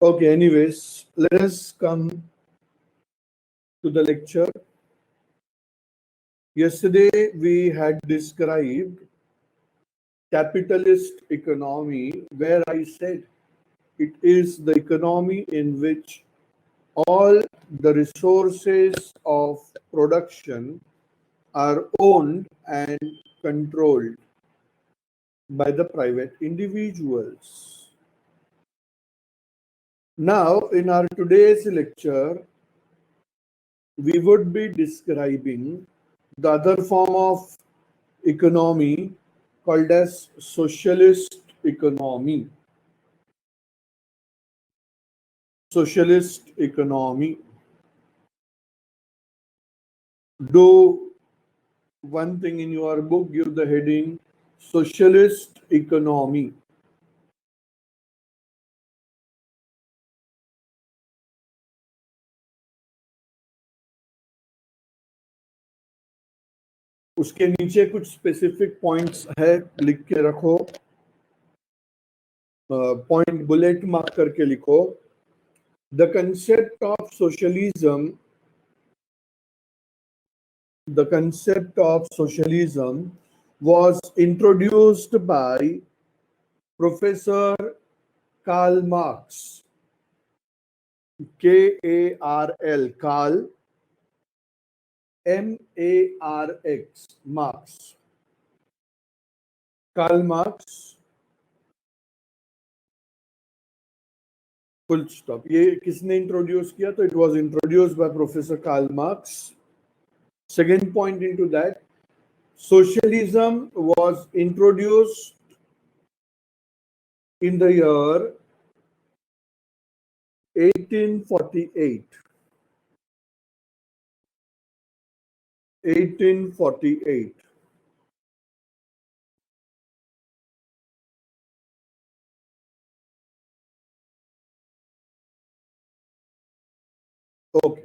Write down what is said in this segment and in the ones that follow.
Okay, anyways, let us come to the lecture. Yesterday we had described capitalist economy, where I said it is the economy in which all the resources of production are owned and controlled by the private individuals. Now, in our today's lecture, we would be describing the other form of economy called as socialist economy. Socialist economy. Do one thing in your book, give the heading Socialist Economy. उसके नीचे कुछ specific points है, लिख के रखो, point bullet mark करके लिखो. The concept of socialism was introduced by Professor Karl Marx. K-A-R-L, Karl, M-A-R-X, Marx. Karl Marx, full stop. ये किसने इंट्रोड्यूस किया? तो it was introduced by Professor Karl Marx. Second point into that, socialism was introduced in the year 1848. 1848. Okay.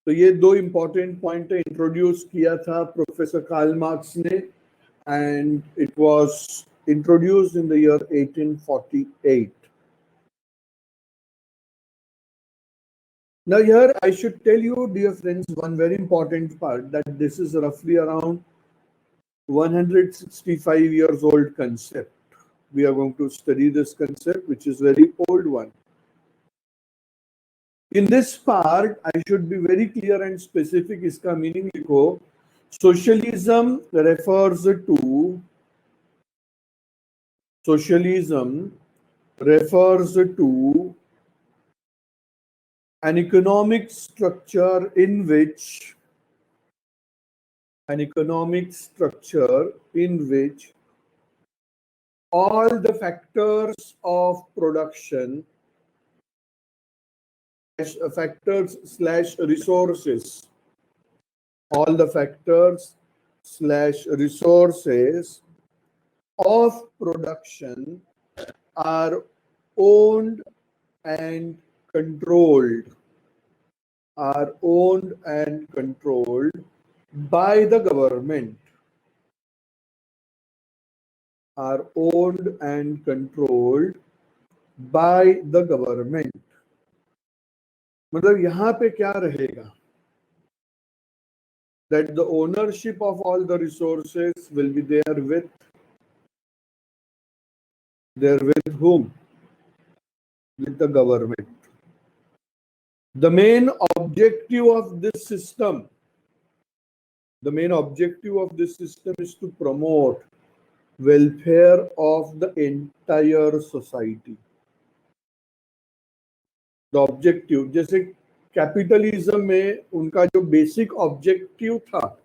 तो ये दो important point introduce किया था professor Karl Marx ने, and it was introduced in the year 1848. Now here I should tell you, dear friends, one very important part, that this is roughly around 165 years old concept. We are going to study this concept, which is very old one. In this part, I should be very clear and specific. इसका meaning लिखो. Socialism refers to an economic structure in which all the factors of production, factors/resources, all the factors/resources of production are owned and controlled by the government. Are owned and controlled by the government. मतलब यहाँ पे क्या रहेगा? That the ownership of all the resources will be there with whom? With the government. The main objective of this system is to promote welfare of the entire society. The objective, जैसे capitalism में उनका जो basic objective था,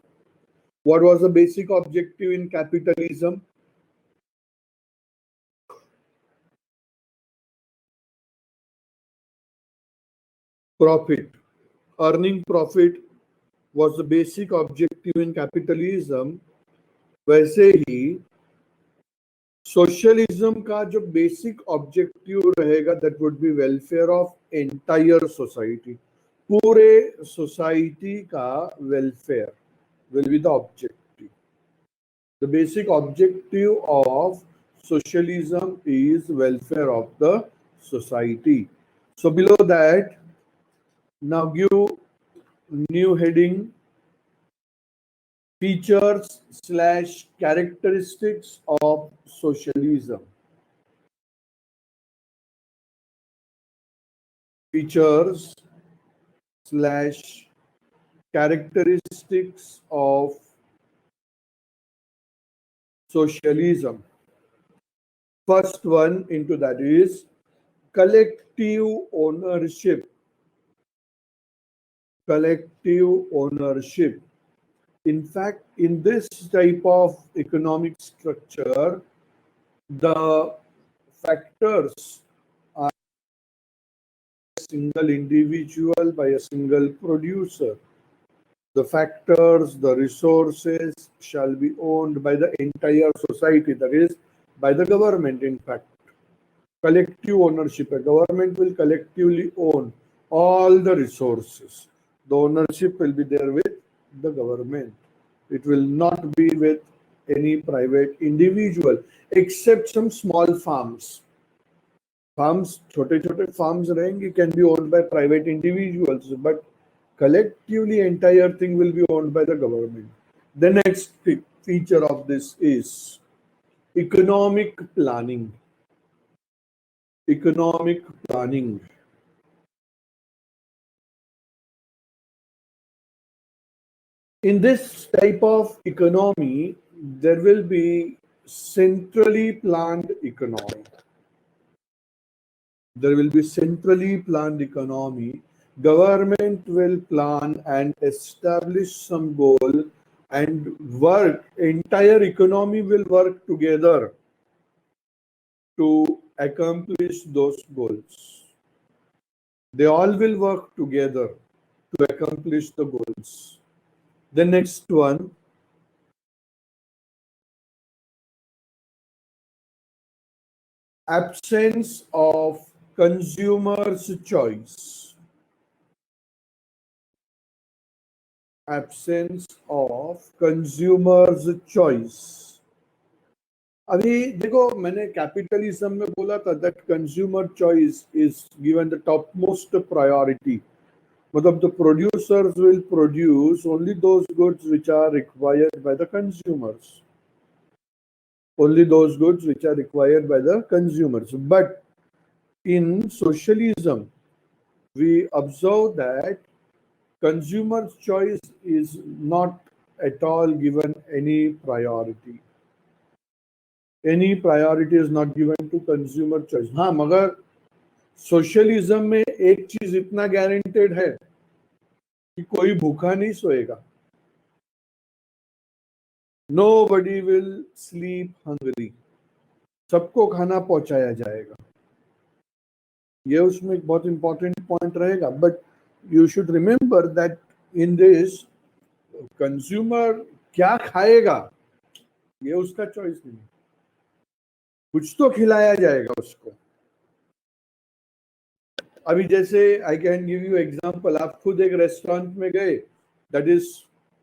what was the basic objective in capitalism? Profit. Earning profit was the basic objective in capitalism. वैसे ही socialism का जो basic objective रहेगा, that would be welfare of entire society. पूरे सोसाइटी का welfare will be the objective. The basic objective of socialism is welfare of the society. So below that, now give new heading, features slash characteristics of socialism. Features slash characteristics of socialism. First one into that is collective ownership. Collective ownership. In fact, in this type of economic structure, the factors are a single individual by a single producer. The factors, the resources shall be owned by the entire society, that is, by the government, in fact. Collective ownership. A government will collectively own all the resources. The ownership will be there with the government. It will not be with any private individual, except some small farms. Farms, छोटे-छोटे farms रहेंगे, can be owned by private individuals, but collectively entire thing will be owned by the government. The next feature of this is economic planning. Economic planning. In this type of economy, there will be centrally planned economy. There will be centrally planned economy. Government will plan and establish some goal and work. Entire economy will work together to accomplish those goals. They all will work together to accomplish the goals. The next one, absence of consumer's choice. Absence of consumer's choice. अभी देखो, मैंने capitalism में बोला था that consumer choice is given the top most priority. मतलब the producers will produce only those goods which are required by the consumers. Only those goods which are required by the consumers. But in socialism, we observe that consumer's choice is not at all given any priority. Any priority is not given to consumer choice. हाँ, मगर socialism में एक चीज इतना guaranteed है कि कोई भूखा नहीं सोएगा. Nobody will sleep hungry. सबको खाना पहुंचाया जाएगा. ये उसमें एक बहुत इंपॉर्टेंट पॉइंट रहेगा. But you should remember that in this consumer क्या खाएगा ये उसका चॉइस नहीं. कुछ तो खिलाया जाएगा उसको. अभी जैसे I can give you example. आप खुद एक रेस्टोरेंट में गए, दैट इज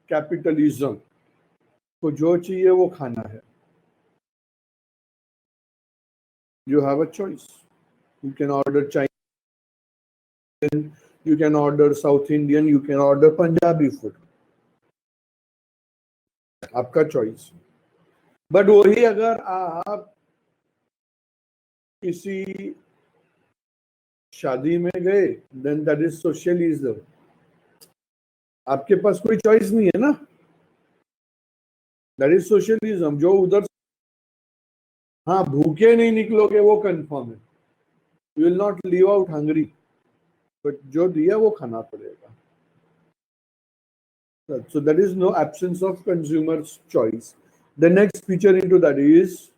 कैपिटलिज्म. तो जो चाहिए वो खाना है. You have a choice. You can order Chinese, you can order South Indian, you can order Punjabi food. आपका चॉइस. बट वही अगर आप किसी शादी में गए, देन दैट इज सोशलिज्म. आपके पास कोई चॉइस नहीं है ना. That is socialism. जो उधर, हाँ, भूखे नहीं निकलोगे वो कंफर्म है. You will not leave out hungry. But जो दिया वो खाना पड़ेगा. So there is no absence of consumer's choice. The next feature into that is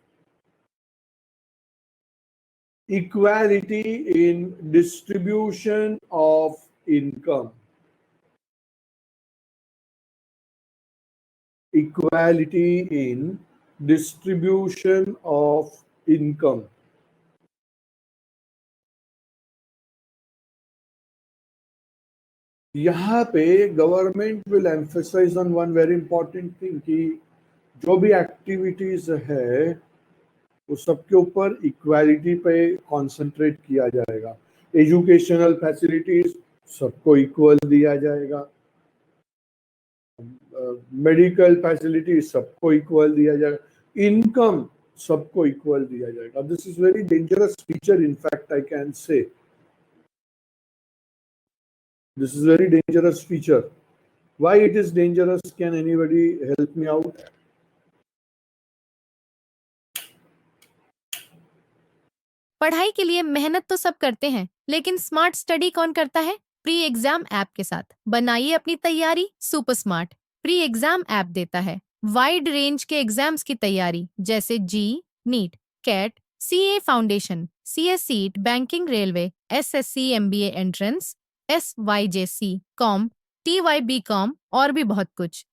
equality in distribution of income. Equality in distribution of income. यहाँ पे government will emphasise on one very important thing कि जो भी activities है वो सबके ऊपर equality पे कंसंट्रेट किया जाएगा. एजुकेशनल फैसिलिटीज सबको इक्वल दिया जाएगा, मेडिकल फैसिलिटी सबको इक्वल दिया जाएगा, इनकम सबको इक्वल दिया जाएगा. This is very dangerous feature. In fact I can say this is very dangerous feature. Why it is dangerous? Can anybody help me out? पढ़ाई के लिए मेहनत तो सब करते हैं, लेकिन स्मार्ट स्टडी कौन करता है? प्री एग्जाम ऐप के साथ बनाइए अपनी तैयारी super smart. Pre exam app देता है वाइड रेंज के एग्जाम्स की तैयारी, जैसे JEE, NEET, CAT, CA foundation, CS CET, banking, railway, SSC, MBA entrance, SYJC, com, TYBCom और भी बहुत कुछ.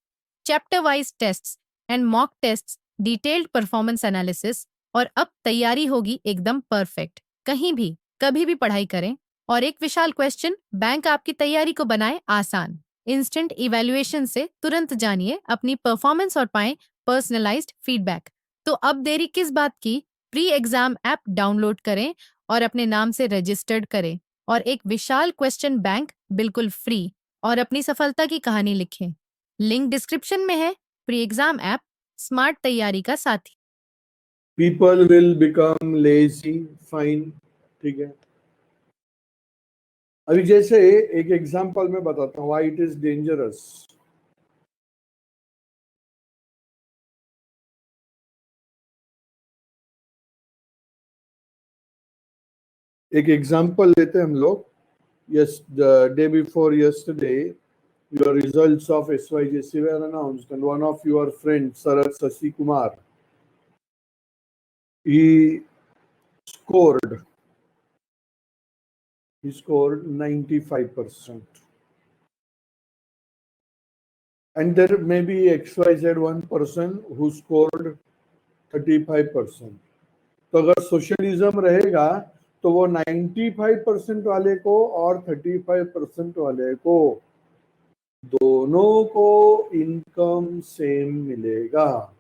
Chapter wise tests and mock tests, detailed performance analysis, और अब तैयारी होगी एकदम परफेक्ट. कहीं भी कभी भी पढ़ाई करें. और एक विशाल क्वेश्चन बैंक आपकी तैयारी को बनाए आसान. इंस्टेंट इवैल्यूएशन से तुरंत जानिए अपनी परफॉर्मेंस और पाएं पर्सनलाइज्ड फीडबैक. तो अब देरी किस बात की? प्री एग्जाम ऐप डाउनलोड करें और अपने नाम से रजिस्टर्ड करें और एक विशाल क्वेश्चन बैंक बिल्कुल फ्री और अपनी सफलता की कहानी लिखें. लिंक डिस्क्रिप्शन में है. प्री एग्जाम ऐप स्मार्ट तैयारी का साथी. People will become lazy. Fine, ठीक है. अभी जैसे एक एग्जांपल मैं बताता हूँ व्हाई इट इज डेंजरस. एक एग्जांपल लेते हैं हम लोग. Yes, the day before yesterday your results of SYJC were announced, and one of your friends, Sarat Sasi Kumar, he scored 95%. And there may be XYZ one person who scored 35%. तो अगर socialism रहेगा तो वो 95% वाले को और 35% वाले को दोनों को इनकम सेम मिलेगा.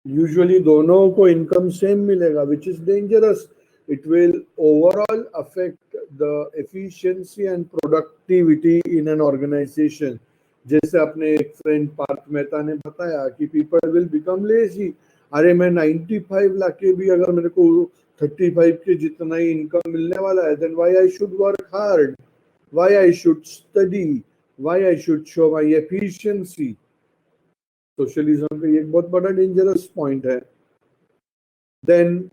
यूजुअली दोनों को इनकम सेम मिलेगा, which is dangerous. It will overall affect the efficiency and productivity in an organisation. जैसे अपने एक फ्रेंड पार्थ मेहता ने बताया कि पीपल विल बिकम लेजी. अरे मैं 95 लाके भी अगर मेरे को 35 के जितना ही इनकम मिलने वाला है, then why I should work hard, why I should study, why I should show my efficiency. Socialism का एक बहुत बड़ा डेंजरस पॉइंट है. Then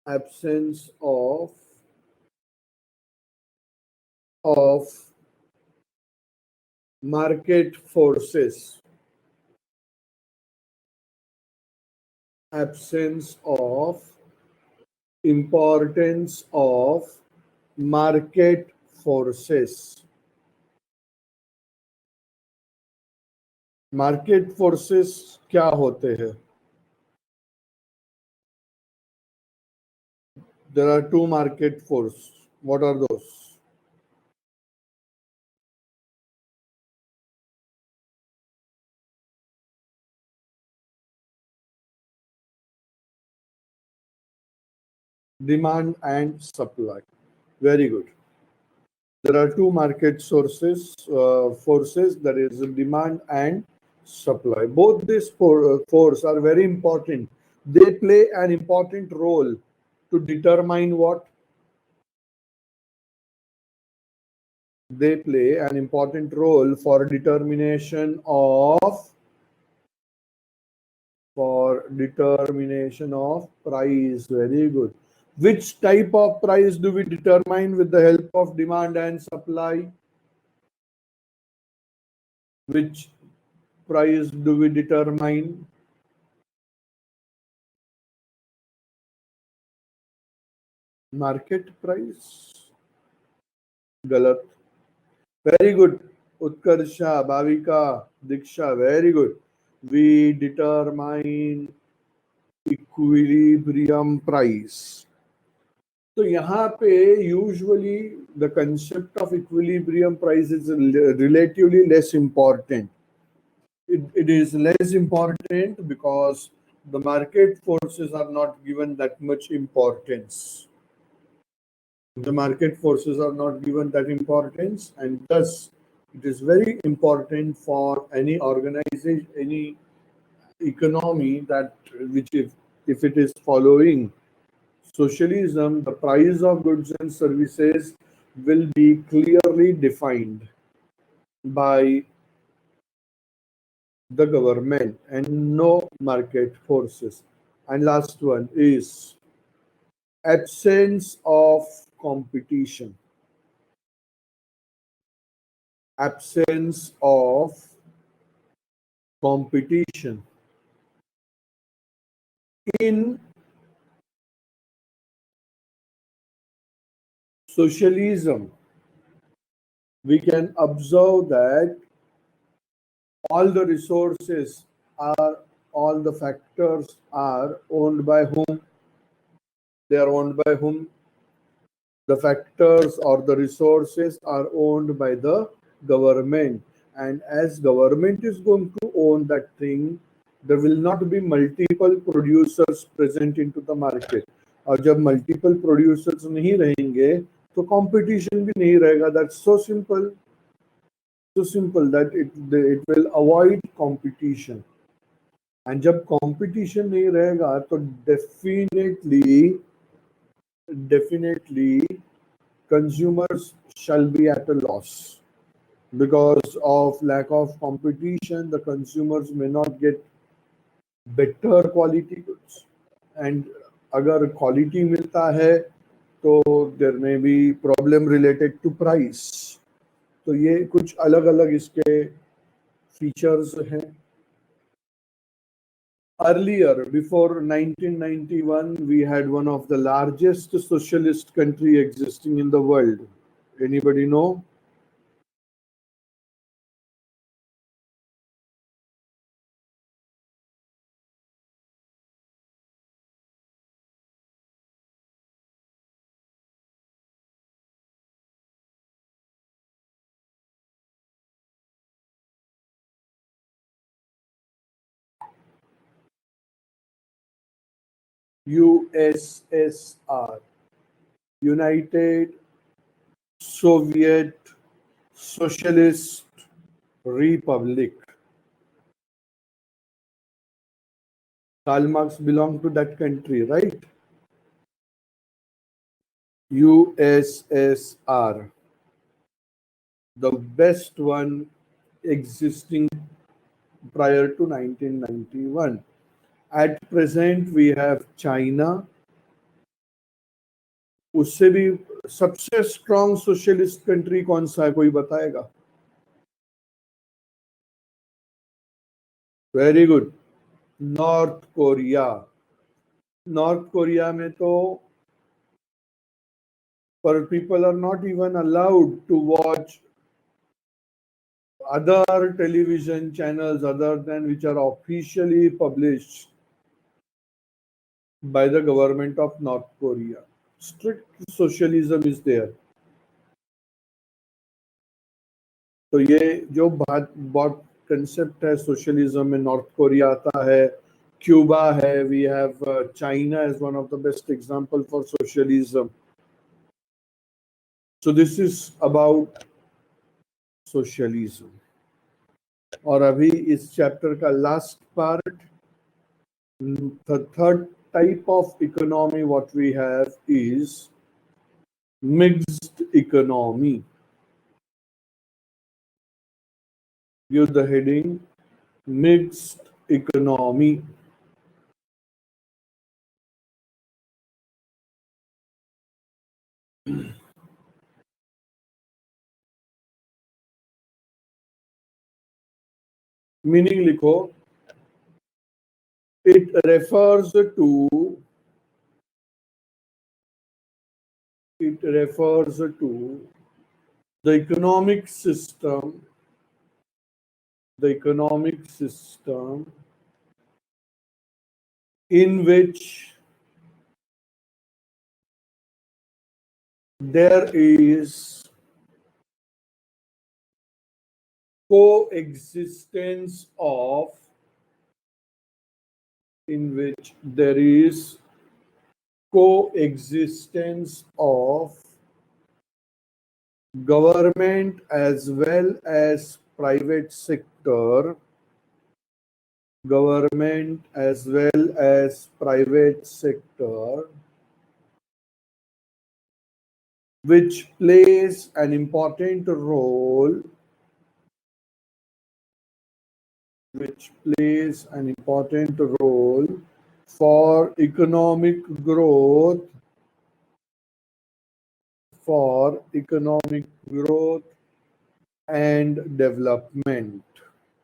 absence of market forces. Absence of importance of market forces. Market forces क्या होते हैं? There are two market forces. What are those? Demand and supply. Very good. There are two market forces, that is demand and supply. Both these forces are very important. They play an important role to determine what? They play an important role for determination of price. Very good. Which type of price do we determine with the help of demand and supply? Which price do we determine? Market price. गलत. Very good. Utkarsha, Bhavika, Diksha, very good. We determine equilibrium price. तो यहाँ पे usually the concept of equilibrium price is relatively less important. It is less important because the market forces are not given that much importance. The market forces are not given that importance, and thus it is very important for any organization, any economy, that which if it is following socialism, the price of goods and services will be clearly defined by the government and no market forces. And last one is absence of competition. Absence of competition. In socialism, we can observe that all the resources are, all the factors are owned by whom? They are owned by whom? The factors or the resources are owned by the government. And as government is going to own that thing, there will not be multiple producers present into the market. और जब multiple producers नहीं रहेंगे तो competition भी नहीं रहेगा. That's so simple. So simple that it will avoid competition. And जब competition नहीं रहेगा तो definitely consumers shall be at a loss. Because of lack of competition, the consumers may not get better quality goods. And अगर quality मिलता है तो there may be problem related to price. तो ये कुछ अलग अलग इसके features हैं. Earlier, before 1991, we had one of the largest socialist country existing in the world. Anybody know? USSR, United Soviet Socialist Republic. Karl Marx belonged to that country, right? USSR, the best one existing prior to 1991. At present, we have China. उससे भी सबसे strong socialist country कौन सा है, कोई बताएगा? Very good, north Korea. North Korea में तो पर people are not even allowed to watch other television channels other than which are officially published by the government of North Korea. Strict socialism is there. तो ये जो बहुत concept है socialism में, north Korea आता है, क्यूबा है, we have China as one of the best example for socialism. So this is about socialism. और अभी इस चैप्टर का last part, the third type of economy what we have is mixed economy. Give the heading mixed economy. Meaning लिखो, it refers to the economic system in which there is coexistence of in which there is coexistence of government as well as private sector, government as well as private sector, which plays an important role, which plays an important role for economic growth, for economic growth and development.